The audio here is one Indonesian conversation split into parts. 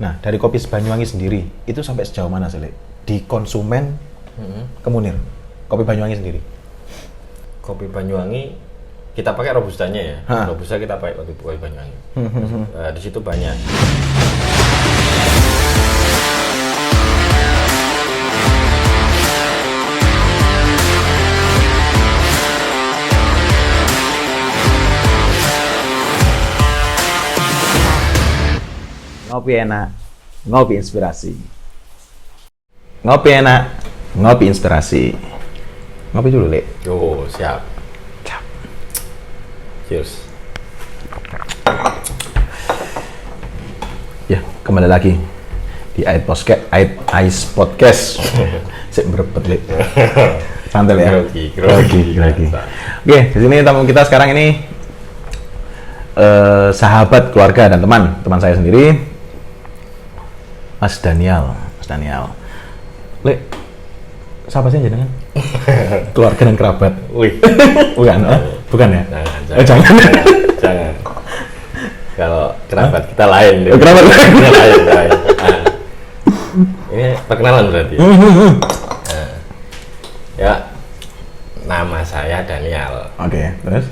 Nah, dari kopi Banyuwangi sendiri itu sampai sejauh mana sih, Le? Di konsumen ke Munir. Kopi Banyuwangi sendiri. Kopi Banyuwangi kita pakai robustanya ya. Robusta kita pakai kopi Banyuwangi. Di situ banyak. Ngopi enak, ngopi inspirasi. Ngopi enak, ngopi inspirasi. Ngopi dulu, Le. Oh, siap. Cheers. Ya, kembali lagi di Ice Podcast. Sik berebet, Le. Santai ya. Grogi. Oke, di sini tamu kita sekarang ini sahabat, keluarga dan teman saya sendiri, Mas Daniel. Le, siapa sih jenengan? Keluarga dan kerabat. Wih. Bukan ya? Jangan. Kalau kerabat kita lain. Kerabat lain. Ini perkenalan berarti. Ya, nama saya Daniel. Oke, terus?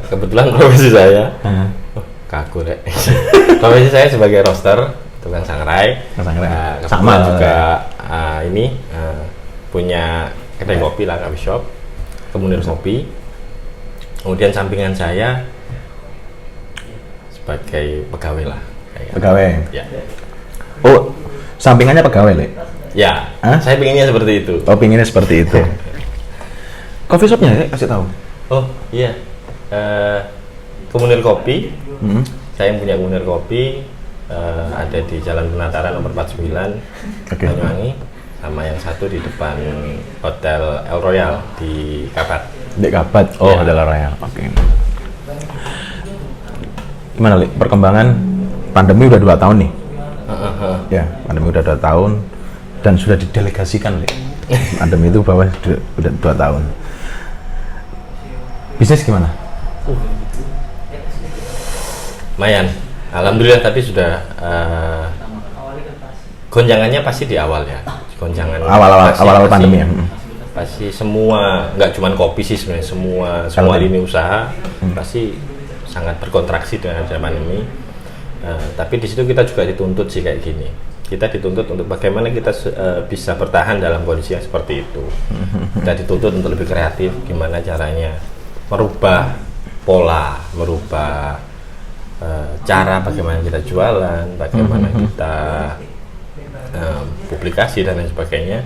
Kebetulan profesi saya, kaku deh. Profesi saya sebagai roaster, tukang sangrai. Sama juga punya kedai kopi lah, coffee shop, Kemunir Kopi. Kemudian sampingan saya sebagai pegawai lah. Pegawai. Ya. Oh, sampingannya pegawai, Le? Ya. Saya pinginnya seperti itu. Oh, pinginnya seperti itu. Coffee shopnya, kasih tahu. Oh iya, Kemunir Kopi. Saya yang punya Kemunir Kopi, ada di Jalan Penataran nomor 49, Banyuwangi. Sama yang satu di depan Hotel El Royal di Kabat. Di Kabat, oh ya. Hotel El Royal, oke. Gimana, Le? Perkembangan pandemi udah 2 tahun nih? Ya, pandemi udah 2 tahun dan sudah didelegasikan, Le. Pandemi itu udah 2 tahun. Bisnis gimana? Lumayan, alhamdulillah, tapi sudah gonjangannya pasti di awal ya. Gonjangan awal pandemi ya. Pasti semua, nggak cuma kopi sih sebenarnya, semua lini usaha pasti sangat berkontraksi dengan adanya pandemi. Tapi di situ kita juga dituntut sih kayak gini. Kita dituntut untuk bagaimana kita bisa bertahan dalam kondisi yang seperti itu. Kita dituntut untuk lebih kreatif, gimana caranya merubah pola, merubah cara bagaimana kita jualan, bagaimana kita publikasi dan lain sebagainya.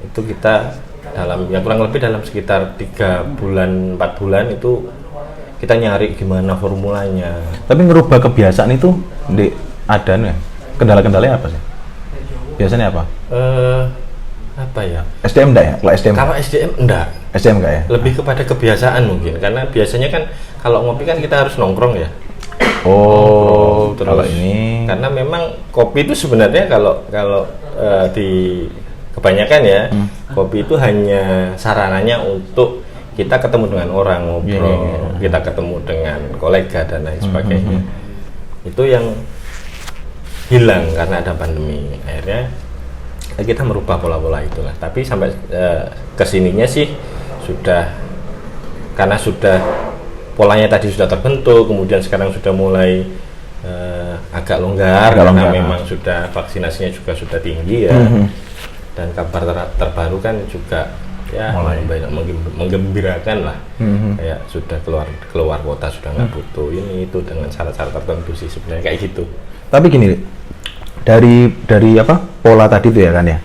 Itu kita dalam kurang lebih dalam sekitar 3 bulan 4 bulan itu kita nyari gimana formulanya. Tapi ngerubah kebiasaan itu ada nih kendala-kendalanya apa sih? Biasanya apa? Apa ya? SDM enggak ya? Kalau SDM enggak. SDM enggak ya? Lebih kepada kebiasaan mungkin, karena biasanya kan kalau ngopi kan kita harus nongkrong ya. Oh, terus kalau ini karena memang kopi itu sebenarnya kalau di kebanyakan ya, kopi itu hanya sarananya untuk kita ketemu dengan orang, ngobrol, kita ketemu dengan kolega dan lain sebagainya. Itu yang hilang karena ada pandemi. Akhirnya kita merubah pola-pola itulah. Tapi sampai kesininya sih sudah, karena sudah polanya tadi sudah terbentuk, kemudian sekarang sudah mulai agak longgar karena memang sudah vaksinasinya juga sudah tinggi ya. Dan kabar terbaru kan juga ya menggembirakan lah. Kayak sudah keluar kota sudah nggak butuh ini itu dengan syarat-syarat tertentu sih sebenarnya kayak gitu. Tapi gini, dari apa pola tadi itu ya kan ya,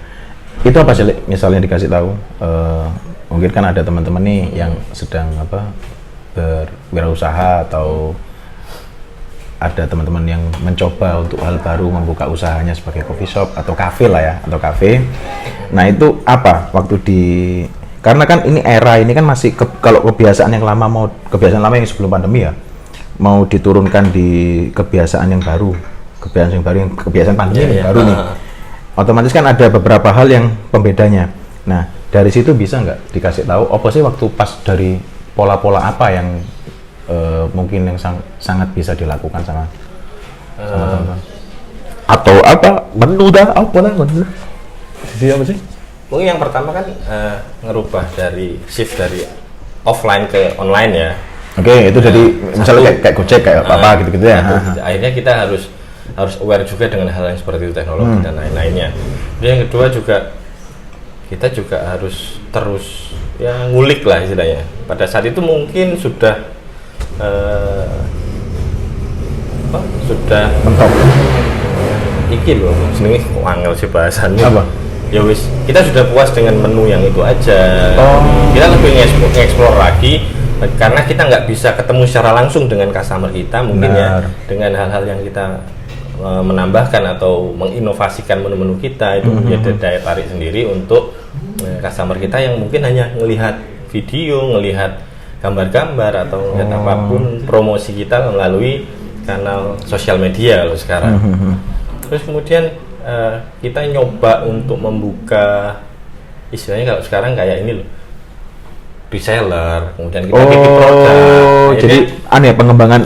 itu apa sih misalnya dikasih tahu, mungkin kan ada teman-teman nih yang sedang berwirausaha atau ada teman-teman yang mencoba untuk hal baru membuka usahanya sebagai coffee shop atau cafe lah ya, atau cafe. Nah itu apa karena kan ini era ini kan masih kalau kebiasaan lama yang sebelum pandemi ya mau diturunkan di kebiasaan yang baru kebiasaan pandemi yang baru nih, otomatis kan ada beberapa hal yang pembedanya. Nah dari situ bisa nggak dikasih tahu apa sih waktu pas dari pola-pola apa yang mungkin yang sangat bisa dilakukan sama teman-teman? atau apa menu dah apa lah menu sisi apa sih? Mungkin yang pertama kan ngerubah dari shift dari offline ke online ya. Oke, itu jadi misalnya kayak Gojek kayak apa gitu-gitu ya. Akhirnya kita harus aware juga dengan hal yang seperti itu, teknologi dan lain-lainnya. Dan yang kedua juga kita juga harus terus ya ngulik lah istilahnya. Pada saat itu mungkin sudah mentok iki loh, senengnya kok angel sih bahasannya. apa? Ya wis, kita sudah puas dengan menu yang itu aja. Kita lebih nge-explore lagi karena kita nggak bisa ketemu secara langsung dengan customer kita mungkin ya, dengan hal-hal yang kita menambahkan atau menginovasikan menu-menu kita itu menjadi daya tarik sendiri untuk customer kita yang mungkin hanya melihat video, melihat gambar-gambar atau melihat apapun promosi kita melalui kanal sosial media loh sekarang. Terus kemudian kita nyoba untuk membuka istilahnya kalau sekarang kayak ini loh, reseller, kemudian kita titip produk. Jadi aneh pengembangan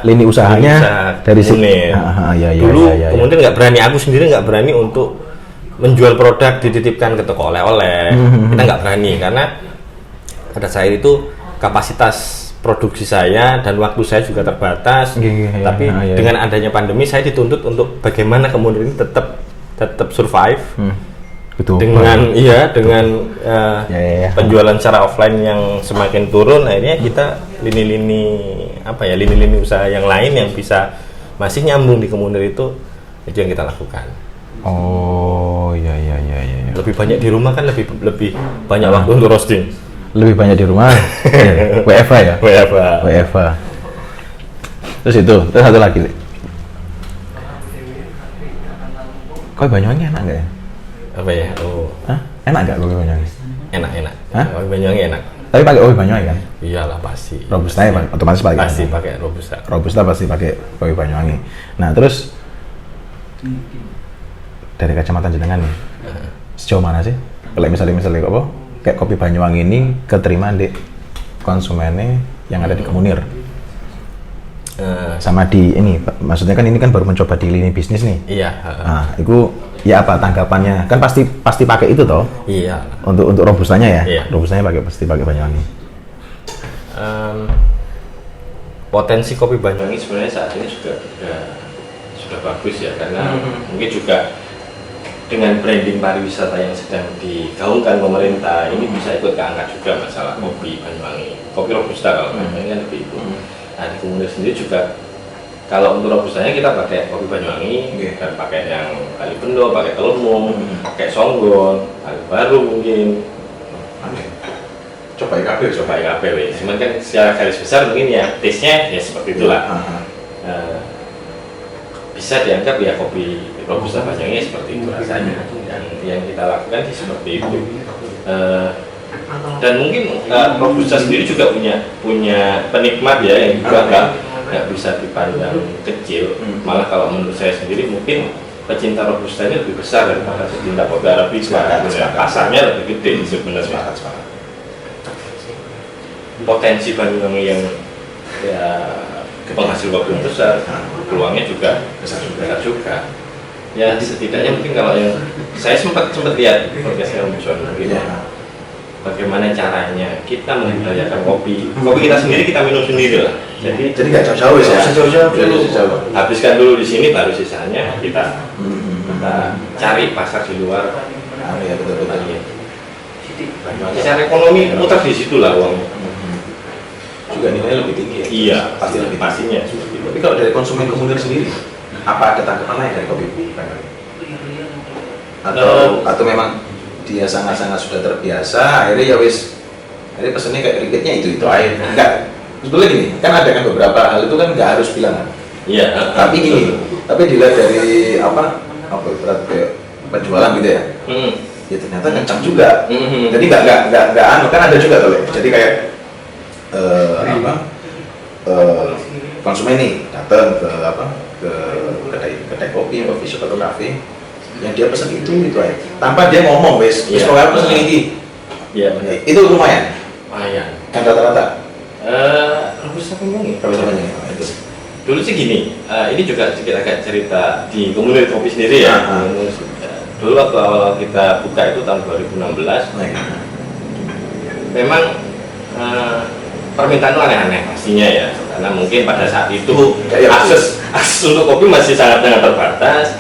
lini usahanya dari sini. Dulu kemudian nggak berani, aku sendiri nggak berani untuk menjual produk dititipkan ke toko oleh-oleh. Kita nggak berani karena pada saat itu kapasitas produksi saya dan waktu saya juga terbatas. Tapi dengan adanya pandemi saya dituntut untuk bagaimana kemudian ini tetap survive. Betul. Dengan penjualan secara offline yang semakin turun, akhirnya kita lini-lini usaha yang lain yang bisa masih nyambung di kemudian itu yang kita lakukan. Oh iya. Lebih banyak di rumah kan lebih banyak waktu untuk roasting. Lebih banyak di rumah. WFA ya? WFA. Terus satu lagi. Kopi Banyuwangi enak nggak ya? Apa ya? Oh. Hah? Enak nggak kopi Banyuwangi? Enak. Hah? Kopi Banyuwangi enak. Tapi pakai kopi Banyuwangi kan? Iyalah pasti. Robusta ya, otomatis pakai. Pasti pakai robusta. Robusta pasti pakai kopi Banyuwangi. Nah terus dari kacamata jenengan nih, sejauh mana sih? Kalau misalnya apa? Kayak kopi Banyuwangi ini keterima di konsumennya yang ada di Kemunir. Sama di ini, maksudnya kan ini kan baru mencoba di lini bisnis nih. Iya. Nah, itu ya apa tanggapannya? Kan pasti pakai itu toh? Iya. Untuk robustanya ya? Iya. Robustanya pasti pakai Banyuwangi. Potensi kopi Banyuwangi sebenarnya saat ini sudah bagus ya, karena mungkin juga dengan branding pariwisata yang sedang digaungkan pemerintah ini bisa ikut keangkat juga masalah kopi Banyuwangi, kopi robusta kalau Banyuwangi kan lebih itu. Nah di Kemunir sendiri juga kalau untuk robustanya kita pakai kopi Banyuwangi dan pakai yang Kali Bendo, pakai Telurmung, pakai Songgon, Kali Baru mungkin. Coba IKP. Cuman kan secara garis besar mungkin ya taste-nya ya seperti itulah. Bisa dianggap ya kopi robusta Banyuwangi seperti itu rasanya. Yang kita lakukan sih seperti itu. Dan mungkin robusta sendiri juga punya penikmat ya yang juga nggak bisa dipandang kecil. Malah kalau menurut saya sendiri mungkin pecinta robusta ini lebih besar daripada pecinta kopi arabica. Pasarnya lebih gede sebenarnya. Potensi Banyuwangi yang ya penghasil kopi yang besar, peluangnya juga besar juga. Ya setidaknya mungkin kalau yang saya sempat lihat podcast yang mungkin bagaimana caranya kita membudayakan kopi kita sendiri, kita minum sendiri lah. Jadi nggak jauh-jauh ya? Jauh. Habiskan dulu di sini, baru sisanya kita cari pasar di luar. Ya betul. Secara ekonomi muter di situ lah uangnya. Juga nilainya lebih tinggi ya? Iya, pasti lebih pastinya. Tapi kalau dari konsumen Kemunir sendiri, apa ada tanggapan lain dari kopi Banyuwangi? Atau memang dia sangat-sangat sudah terbiasa, akhirnya ya wis, akhirnya pesennya kayak repeatnya itu aja. Enggak, sebetulnya gini, kan ada kan beberapa hal itu kan nggak harus bilang. Iya. Tapi gini, tapi dilihat dari apa berat kayak penjualan gitu ya. Ya ternyata kencang juga. Jadi nggak anu kan ada juga tuh. Jadi kayak konsumen nih datang ke kedai kopi, coffee shop atau kafe, yang dia pesen itu aja, tanpa dia ngomong wes pokoknya pesen ini. Iya benar. Itu lumayan. Lumayan. Kan rata-rata. Robusta Banyuwangi. Itu. dulu sih gini, ini juga sedikit agak cerita di komunitas kopi sendiri ya. Dulu waktu awal kita buka itu tahun 2016, memang permintaan itu aneh-aneh pastinya ya, karena mungkin pada saat itu akses untuk kopi masih sangat terbatas,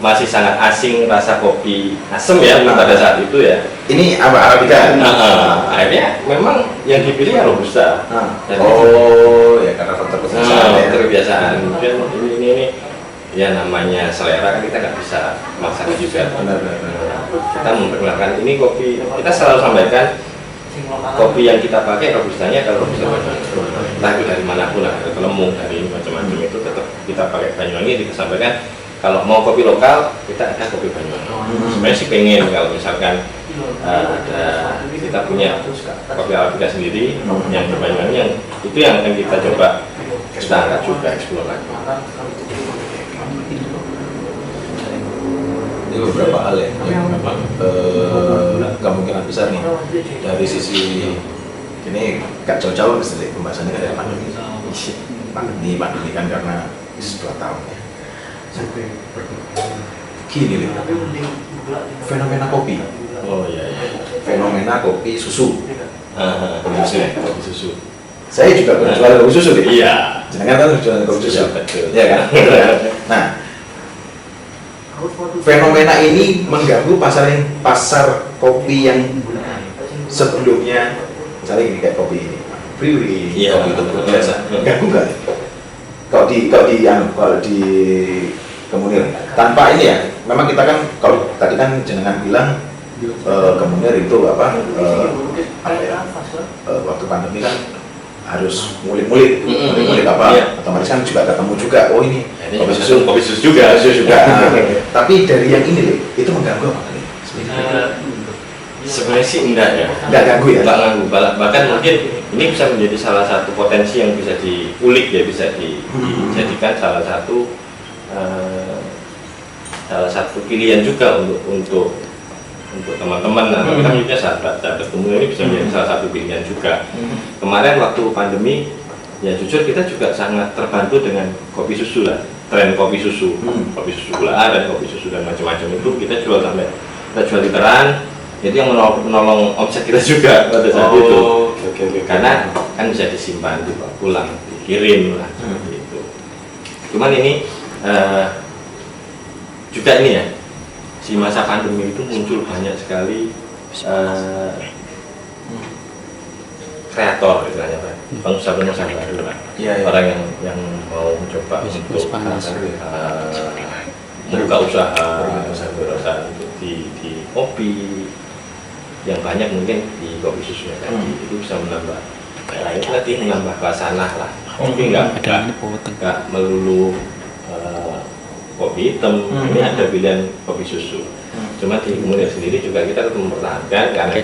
masih sangat asing rasa kopi asem ya pada saat itu ya. Ini apa Arabica? Akhirnya memang yang dipilih ya Robusta. Ya karena faktor kebiasaan. Kemudian ini ya namanya selera kan kita nggak bisa maksakan juga. Kita memperkenalkan ini kopi, kita selalu sampaikan kopi yang kita pakai Robustanya kalau Robusta Banyuwangi, entah itu dari manapun lah, dari Kelemung, dari macam-macam itu tetap kita pakai Banyuwangi. Kita sampaikan kalau mau kopi lokal kita ada kopi Banyuwangi. Sebenarnya sih pengen kalau misalkan ada kita punya kopi Arabica sendiri yang Banyuwangi, yang itu yang akan kita coba kita angkat juga, eksplor lagi. Ini beberapa hal ya yang memang kemungkinan besar nih dari sisi ini gak jauh-jauh mesti pembahasannya kan dari pandemi kan karena 2 tahun ya. Gini nih, fenomena kopi. Oh iya. Fenomena kopi susu. Kopi susu. Saya juga pernah jualan kopi susu deh. Iya. Jangan kan jualan kopi susu. Betul. Iya kan? Nah, fenomena ini mengganggu pasar kopi yang sebelumnya, misalnya gini kayak kopi ini, brewery, kopi itu biasa, ganggu nggak? Kalau di Kemunir, tanpa ini ya, memang kita kan kalau tadi kan jenengan bilang Kemunir itu apa ya? Waktu pandemi kan harus ngulik apa, otomatis kan juga ketemu juga, oh ini kopi susu juga. Tapi dari yang ini itu mengganggu apa nih? Sebenarnya sih enggak ya. Enggak ganggu ya? Enggak ganggu, bahkan mungkin ini bisa menjadi salah satu potensi yang bisa diulik ya, bisa dijadikan salah satu pilihan juga untuk teman-teman. Nah, kita punya sahabat Kemunir ini bisa menjadi salah satu pilihan juga. Kemarin waktu pandemi, ya jujur kita juga sangat terbantu dengan kopi susu lah, tren kopi susu gula dan kopi susu dan macam-macam itu kita jual literan. Itu yang menolong omset kita juga pada saat itu. Karena kan bisa disimpan, dibawa pulang, dikirim lah seperti itu. Cuman ini juga ini ya, si masa pandemi itu muncul banyak sekali kreator istilahnya Pak, pengusaha baru lah, orang yang mau mencoba untuk membuka usaha untuk di kopi yang banyak, mungkin di kopi susunya tadi itu bisa menambah menambah khasanah lah, tapi nggak melulu kopi hitam. Ini ada pilihan kopi susu. Cuma di Kemunir sendiri juga kita tetap mempertahankan karena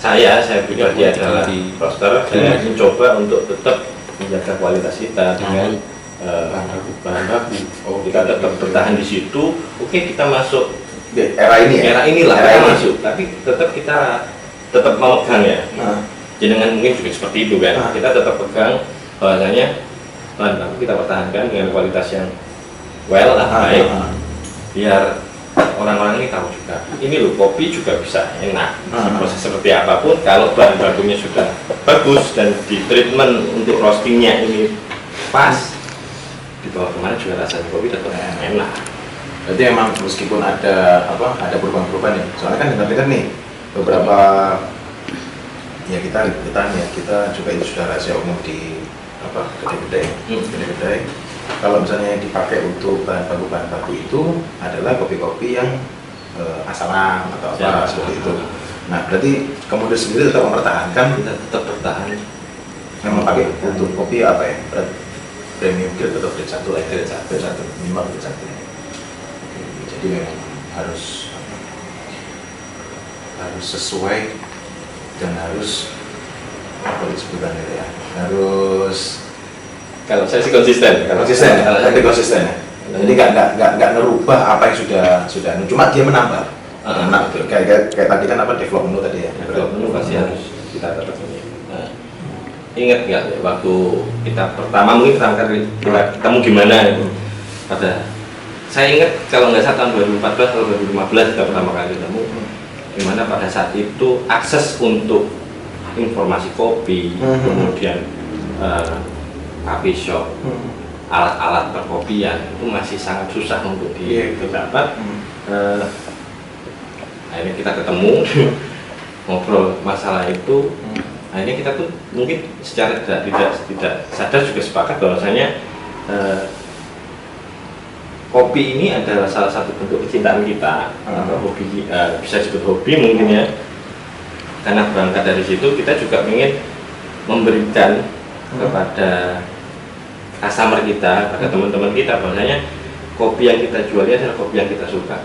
saya pribadi adalah roaster, saya mencoba untuk tetap menjaga kualitas kita dengan bahan baku. Kita tetap bertahan di situ. Oke, kita masuk era inilah masuk, tapi kita tetap mau pegang ya. Jenengan mungkin juga seperti itu kan. Kita tetap pegang bahwasanya bahan baku kita pertahankan dengan kualitas yang baik, biar orang-orang ini tahu juga, ini loh kopi juga bisa enak. Proses seperti apapun, kalau bahan bakunya sudah bagus dan di treatment untuk roastingnya ini pas, dibawa kemana juga rasanya kopi tetap enak. Berarti emang meskipun ada perubahan-perubahan ya, soalnya kan dengar-dengar nih beberapa ya kita juga itu sudah rahasia umum di kedai-kedai. Kalau misalnya yang dipakai untuk bahan baku itu adalah kopi-kopi yang asalam atau apa seperti itu. Nah, berarti kemudian sendiri tetap mempertahankan, kita tetap bertahan memang pakai untuk kopi apa ya? Premium grade atau grade 1 lah, grade 1 minimal grade 1. Jadi memang harus sesuai dan harus apa disebutkan ya? Harus, kalau saya sih konsisten. Jadi nggak ngerubah apa yang sudah, cuma dia menambah. Kayak tadi kan develop menu tadi ya. Develop menu pasti harus kita tetap. ingat nggak waktu kita pertama kali kita ketemu gimana itu? Saya ingat kalau nggak salah tahun 2014 atau 2015 kita pertama kali ketemu. Dimana pada saat itu akses untuk informasi kopi, kemudian coffee shop, alat-alat perkopian itu masih sangat susah untuk didapat. Akhirnya kita ketemu, ngobrol masalah itu. Akhirnya kita tuh mungkin secara tidak sadar juga sepakat bahwasanya kopi ini adalah salah satu bentuk kecintaan kita atau hobi, bisa disebut hobi mungkin ya. Karena berangkat dari situ kita juga ingin memberikan kepada customer kita, pada teman-teman kita bahwasanya kopi yang kita jual ini adalah kopi yang kita suka.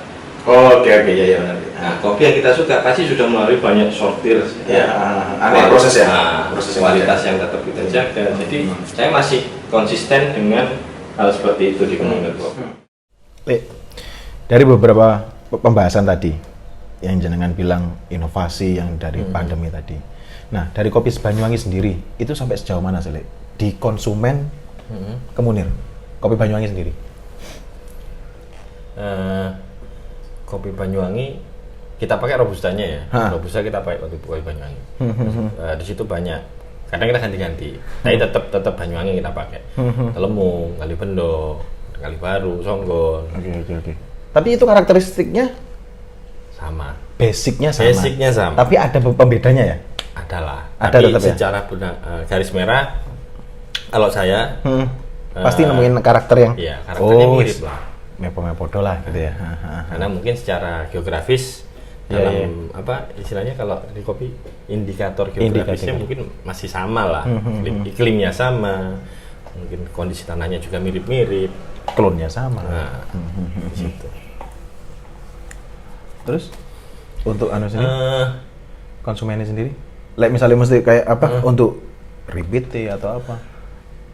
Oke ya benar. Nah, kopi yang kita suka pasti sudah melalui banyak sortir, ada proses ya, proses kualitas yang tetap kita jaga. Jadi saya masih konsisten dengan hal seperti itu di Kementerian Kopi. Dari beberapa pembahasan tadi, yang jenengan bilang inovasi yang dari pandemi tadi. Nah, dari kopi Banyuwangi sendiri itu sampai sejauh mana sih, di konsumen Kemunir, kopi Banyuwangi sendiri? Kopi Banyuwangi kita pakai robustanya ya. Robusta kita pakai kopi Banyuwangi. Di situ banyak. Kadang kita ganti-ganti. Tapi tetap Banyuwangi kita pakai. Telemu, Kalibendo, Kalibaru, Songgon. Oke. Tapi itu karakteristiknya sama. Basicnya sama. Tapi ada pembedanya ya? Adalah. Ada tapi tetap secara garis merah, kalau saya pasti nemuin karakter yang karakternya mirip lah. Mepo-mepodo lah gitu ya. Karena mungkin secara geografis dalam apa istilahnya kalau di kopi indikator geografisnya mungkin masih sama lah. Iklimnya sama, mungkin kondisi tanahnya juga mirip-mirip, klonnya sama. Di situ. Terus untuk sendiri, konsumennya sendiri, misalnya mesti kayak apa untuk repeat atau apa?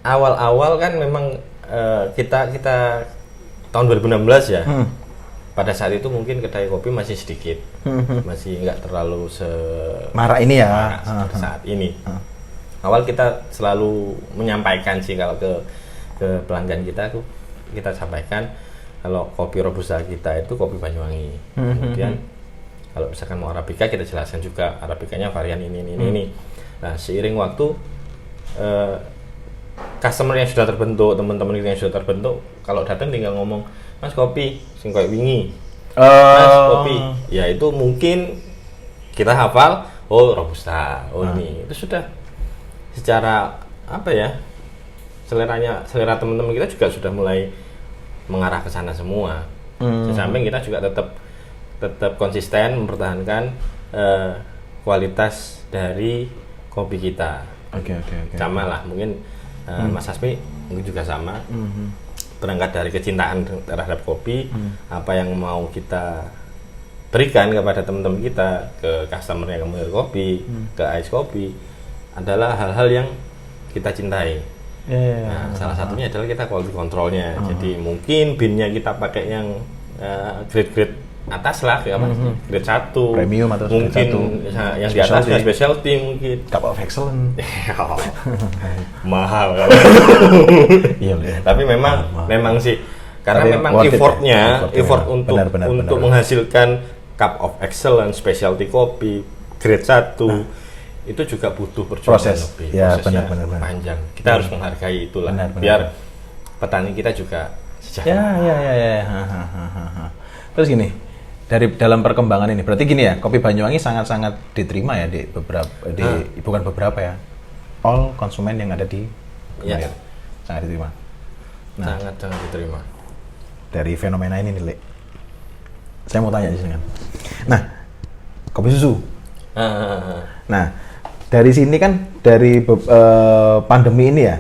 Awal-awal kan memang kita tahun 2016 ya. Pada saat itu mungkin kedai kopi masih sedikit, masih nggak terlalu marak ini ya saat ini. Awal kita selalu menyampaikan sih kalau ke pelanggan kita sampaikan kalau kopi robusta kita itu kopi Banyuwangi. Kemudian kalau misalkan mau arabica kita jelaskan juga arabicanya varian ini. Nah, seiring waktu customer yang sudah terbentuk, teman-teman yang sudah terbentuk, kalau datang tinggal ngomong, "Mas kopi sing koyo wingi." Mas kopi. Ya itu mungkin kita hafal, oh robusta, ini. Itu sudah secara apa ya? Selera teman-teman kita juga sudah mulai mengarah ke sana semua. Di samping kita juga tetap konsisten mempertahankan kualitas dari kopi kita. Oke. Sama lah mungkin Mas Hasmi mungkin juga sama. Berangkat dari kecintaan terhadap kopi, apa yang mau kita berikan kepada teman-teman kita, ke customer yang Kemunir Kopi, ke Ice Kopi adalah hal-hal yang kita cintai. Salah satunya adalah kita quality controlnya. Jadi mungkin binnya kita pakai yang grade atas lah, grade 1 premium atau mungkin yang di atasnya specialty mungkin cup of excellence. Mahal kan. Iya, tapi memang sih karena memang effort untuk menghasilkan cup of excellence specialty kopi grade 1 itu juga butuh perjuangan lebih, prosesnya panjang. Kita harus menghargai itulah, biar petani kita juga sejahtera. Terus gini, dari dalam perkembangan ini, berarti gini ya, kopi Banyuwangi sangat-sangat diterima ya di bukan beberapa ya, all konsumen yang ada di Kemunir sangat diterima. Sangat diterima. Dari fenomena ini nih, saya mau tanya di sini kan. Nah, kopi susu. Nah, dari sini kan dari pandemi ini ya,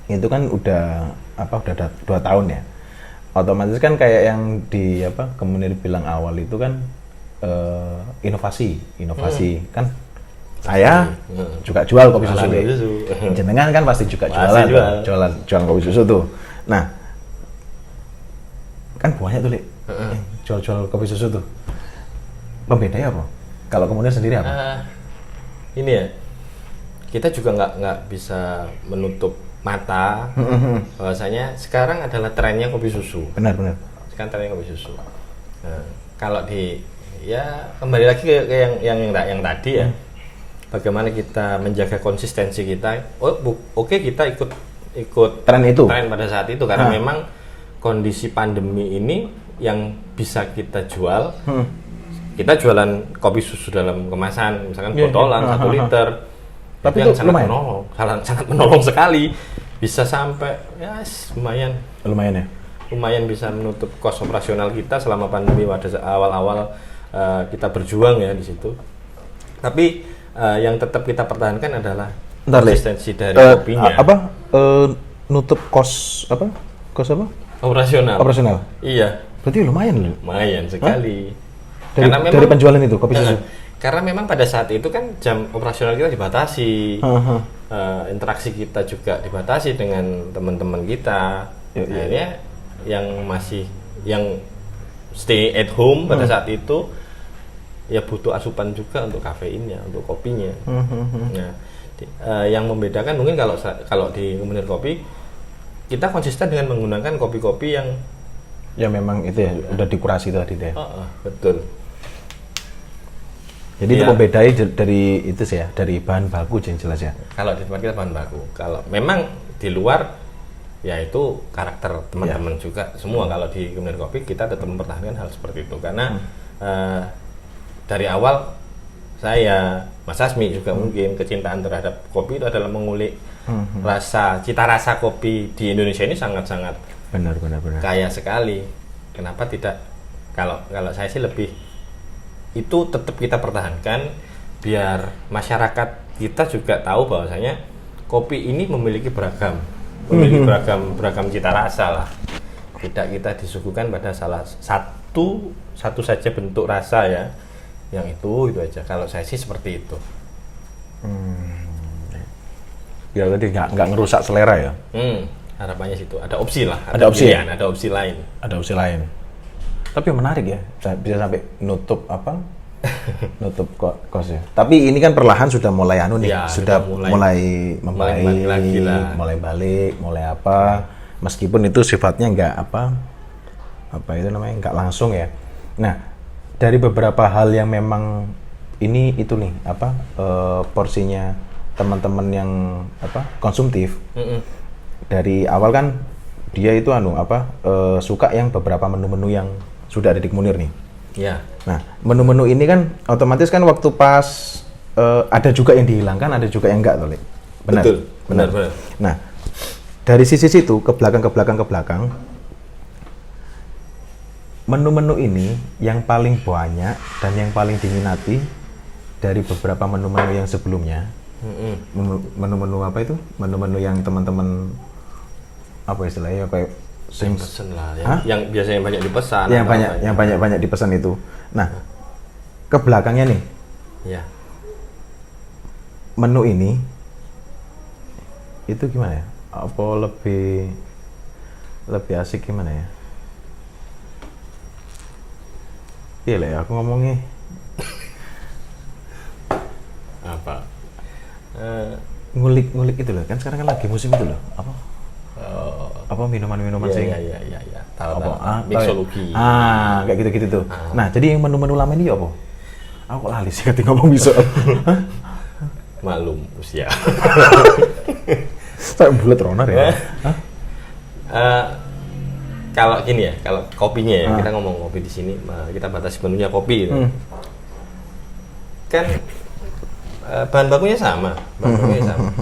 itu kan udah 2 tahun ya. Otomatis kan kayak yang di Kemunir bilang awal itu kan inovasi kan saya juga jual kopi susu. Jenengan kan pasti juga jualan kopi susu tuh. Nah, kan banyak tuh jual kopi susu tuh. Pembedanya apa? Kalau Kemunir sendiri apa? Ini ya, kita juga nggak bisa menutup mata bahwasanya sekarang adalah trennya kopi susu. Benar. Sekarang trennya kopi susu. Nah, kalau ya kembali lagi ke yang tadi ya. Bagaimana kita menjaga konsistensi kita? Oke, kita ikut tren itu. Tren pada saat itu karena memang kondisi pandemi ini yang bisa kita jual. Kita jualan kopi susu dalam kemasan, misalkan botolan 1 liter. Tapi itu itu sangat menolong sekali. Bisa sampai ya lumayan. Lumayan bisa menutup kos operasional kita selama pandemi pada awal-awal kita berjuang ya di situ. Tapi yang tetap kita pertahankan adalah konsistensi dari kopinya. Nutup kos apa? Operasional. Iya. Berarti lumayan loh. Lumayan sekali. Dari penjualan itu kopi susu. Karena memang pada saat itu kan jam operasional kita dibatasi, interaksi kita juga dibatasi dengan teman-teman kita. Akhirnya yang stay at home pada saat itu ya butuh asupan juga untuk kafeinnya, untuk kopinya. Nah, yang membedakan mungkin kalau di Komunir Kopi kita konsisten dengan menggunakan kopi-kopi yang memang itu ya udah dikurasi tadi deh. Betul. Jadi itu pembedai dari itu sih ya, dari bahan baku yang jelas ya. Kalau di tempat kita bahan baku, kalau memang di luar ya itu karakter teman-teman juga semua. Kalau di Komunir Kopi kita tetap mempertahankan hal seperti itu karena dari awal saya, Mas Asmi juga mungkin kecintaan terhadap kopi itu adalah mengulik cita rasa kopi di Indonesia ini sangat-sangat benar kaya sekali. Kenapa tidak? Kalau saya sih lebih itu tetap kita pertahankan biar masyarakat kita juga tahu bahwasanya kopi ini memiliki beragam cita rasa lah. Tidak kita disuguhkan pada salah satu saja bentuk rasa ya. Yang itu aja. Kalau saya sih seperti itu. Ya tadi nggak ngerusak selera ya. Harapannya situ. Ada opsi lah. Ada opsi. Ada opsi lain. Ada opsi lain. Tapi menarik ya. Bisa sampai nutup nutup kos ya. Tapi ini kan perlahan sudah mulai ya, sudah mulai membaik, mulai balik, mulai apa. Meskipun itu sifatnya nggak itu namanya nggak langsung ya. Nah, dari beberapa hal yang memang itu nih porsinya teman-teman yang konsumtif. Dari awal kan dia itu suka yang beberapa menu-menu yang sudah ada di Komunir nih. Ya. Nah, menu-menu ini kan otomatis kan waktu pas ada juga yang dihilangkan, ada juga yang enggak, Tolik. Benar. Nah, dari sisi situ ke belakang menu-menu ini yang paling banyak dan yang paling diminati dari beberapa menu-menu yang sebelumnya. Menu-menu apa itu? Menu-menu yang teman-teman istilahnya kayak pesen lah ya. Yang biasanya banyak dipesan. Yang banyak dipesan itu. Nah, ke belakangnya nih. Ya. Menu ini itu gimana ya? Apa lebih asik gimana ya? Iya lah ya, aku ngomongnya apa? Ngulik itu loh, kan sekarang kan lagi musim itu loh. Apa minuman-minuman sing? Iya. Tahu. Mixologi. Kayak gitu-gitu tuh. Nah, jadi yang menu-menu lama ini apa? Aku lali sih ketika ngomong bisa. Maklum usia. Saya bulat ronar ya. Kalau gini ya, kalau kopinya ya, kita ngomong kopi di sini, kita batasi menunya kopi gitu. Kan bahan bakunya sama.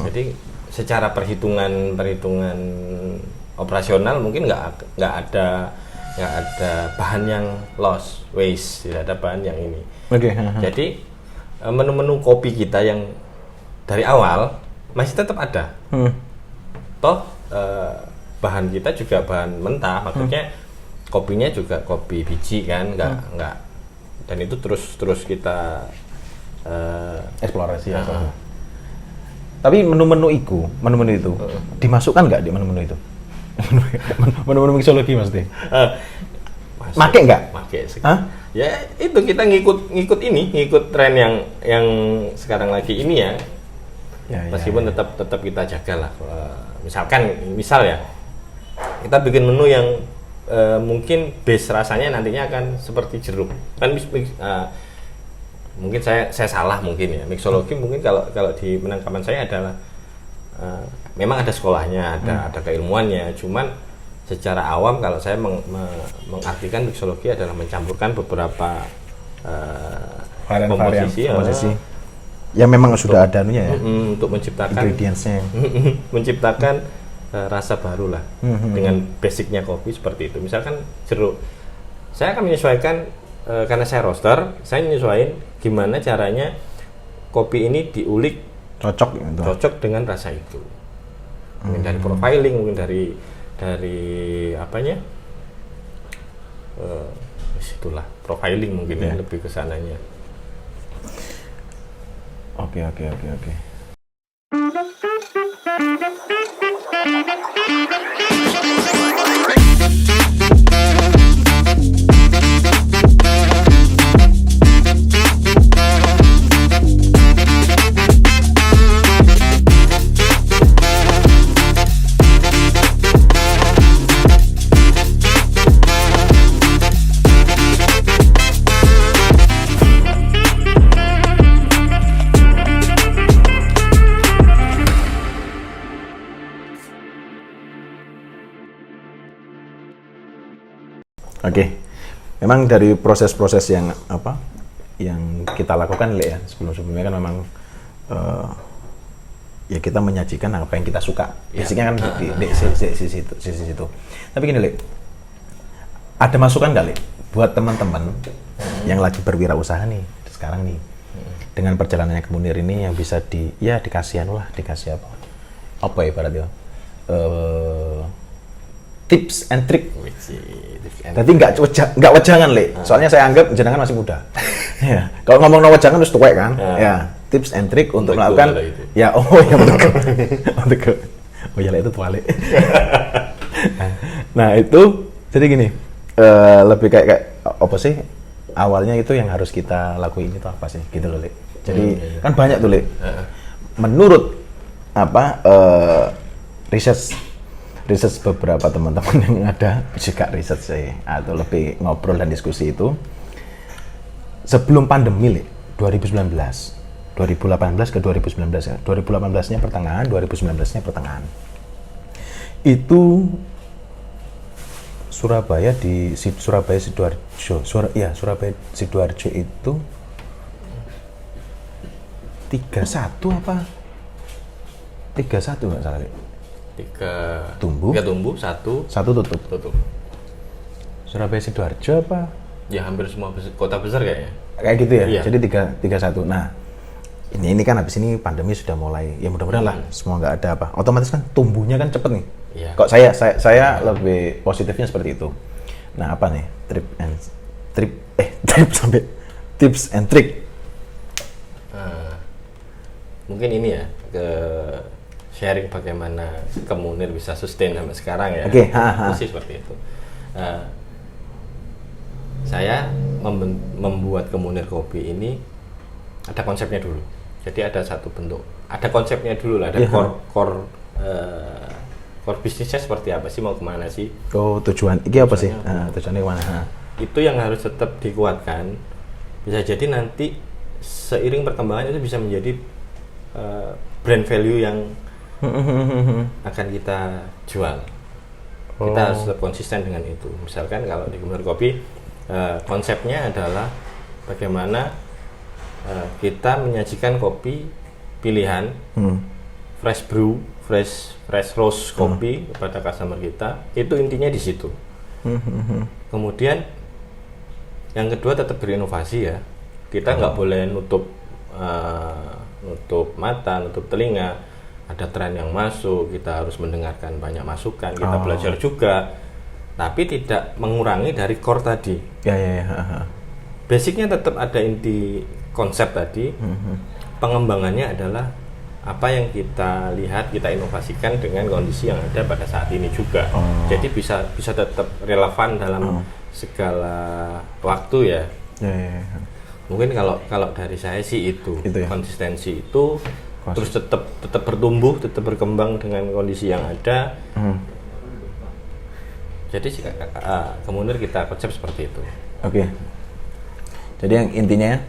Jadi secara perhitungan operasional mungkin nggak ada bahan yang loss, waste, tidak ada bahan yang ini. Jadi menu-menu kopi kita yang dari awal masih tetap ada. Toh bahan kita juga bahan mentah, maksudnya kopinya juga kopi biji kan, nggak dan itu terus kita eksplorasi. Tapi menu-menu itu dimasukkan nggak di menu-menu itu? Menu-menu mixologi maksudnya? Make nggak? Make sih. Ya itu kita ngikut tren yang sekarang lagi ini ya. Meskipun tetap kita jaga lah. Misal ya, kita bikin menu yang mungkin base rasanya nantinya akan seperti jeruk. Kan mungkin saya salah mungkin ya. Mixologi mungkin kalau di penangkapan saya adalah memang ada sekolahnya, ada keilmuannya. Cuman secara awam kalau saya mengartikan mixologi adalah mencampurkan beberapa komposisi yang memang sudah ada anunya ya, untuk menciptakan ingredientsnya, menciptakan rasa baru lah dengan basicnya kopi seperti itu. Misalkan jeruk, saya akan menyesuaikan karena saya roaster, saya menyesuaikan gimana caranya kopi ini diulik cocok dengan rasa itu. Mungkin dari profiling, mungkin dari apanya, itulah profiling mungkin ya, lebih ke sananya. Oke. Oke, memang dari proses-proses yang kita lakukan ya sebelumnya kan memang ya kita menyajikan apa yang kita suka. Basicnya kan di sisi situ. Tapi gini, Le, ada masukan nggak, Le, buat teman-teman yang lagi berwirausaha nih sekarang nih dengan perjalanannya ke Munir ini yang bisa dikasih apa ya ibaratnya tips and trick. Jadi nggak wejangan, Le. Soalnya saya anggap jenengan masih muda. Ya, kalau ngomong wejangan terus tuwek kan. Ya, tips and trick untuk melakukan ya betul. Oh ya, Le, itu tua, Le. Nah, itu jadi gini, lebih kayak apa sih? Awalnya itu yang harus kita lakuin itu apa sih? Gitu loh, Le. Jadi kan banyak tuh, Le. Menurut riset beberapa teman-teman yang ada juga riset saya atau lebih ngobrol dan diskusi itu sebelum pandemi, 2018 ke 2019 ya, 2018-nya pertengahan, 2019-nya pertengahan itu Surabaya Sidoarjo itu 31 nggak salah, 3 tumbuh, satu tutup. Surabaya Sidoarjo apa? Ya hampir semua kota besar kayaknya. Kayak gitu ya. Iya. Jadi 31. Nah, ini kan habis ini pandemi sudah mulai. Ya mudah-mudahan lah semua nggak ada apa. Otomatis kan tumbuhnya kan cepet nih. Iya. Kok saya lebih positifnya seperti itu. Nah, apa nih? Tips and trick. Mungkin ini ya sharing bagaimana Munir bisa sustain sampai sekarang ya. Oke, Sih seperti itu. Saya membuat Munir Kopi ini ada konsepnya dulu. Jadi ada satu bentuk, ada konsepnya dulu lah, ada core bisnisnya seperti apa sih, mau kemana sih? Oh, tujuan ini apa sih? Tujuannya kemana? Itu yang harus tetap dikuatkan. Bisa jadi nanti seiring perkembangan itu bisa menjadi brand value yang akan kita jual. Kita harus tetap konsisten dengan itu. Misalkan kalau di Munir Kopi konsepnya adalah bagaimana kita menyajikan kopi pilihan fresh brew, fresh roast kopi kepada customer kita. Itu intinya di situ. Kemudian yang kedua tetap berinovasi ya. Kita nggak boleh nutup mata, nutup telinga. Ada tren yang masuk, kita harus mendengarkan banyak masukan, kita belajar juga, tapi tidak mengurangi dari core tadi. Basicnya tetap ada inti konsep tadi. Pengembangannya adalah apa yang kita lihat, kita inovasikan dengan kondisi yang ada pada saat ini juga. Jadi bisa tetap relevan dalam segala waktu ya. Mungkin kalau dari saya sih itu ya? Konsistensi itu terus tetap bertumbuh, tetap berkembang dengan kondisi yang ada. Jadi kemudian kita konsep seperti itu. Oke. Jadi yang intinya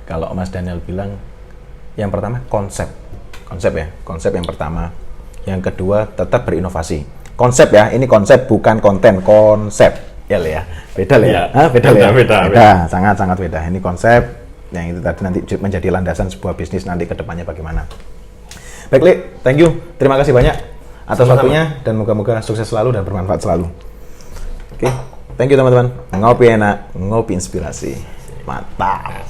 kalau Mas Daniel bilang yang pertama konsep ya, konsep yang pertama. Yang kedua tetap berinovasi. Konsep ya, ini konsep bukan konten, konsep ya Le ya. Beda Le ya. Beda, sangat beda. Ini konsep yang itu tadi nanti menjadi landasan sebuah bisnis nanti ke depannya bagaimana. Baik Le, thank you. Terima kasih banyak atas waktunya dan moga-moga sukses selalu dan bermanfaat selalu. Oke, thank you teman-teman. Ngopi enak, ngopi inspirasi. Mantap.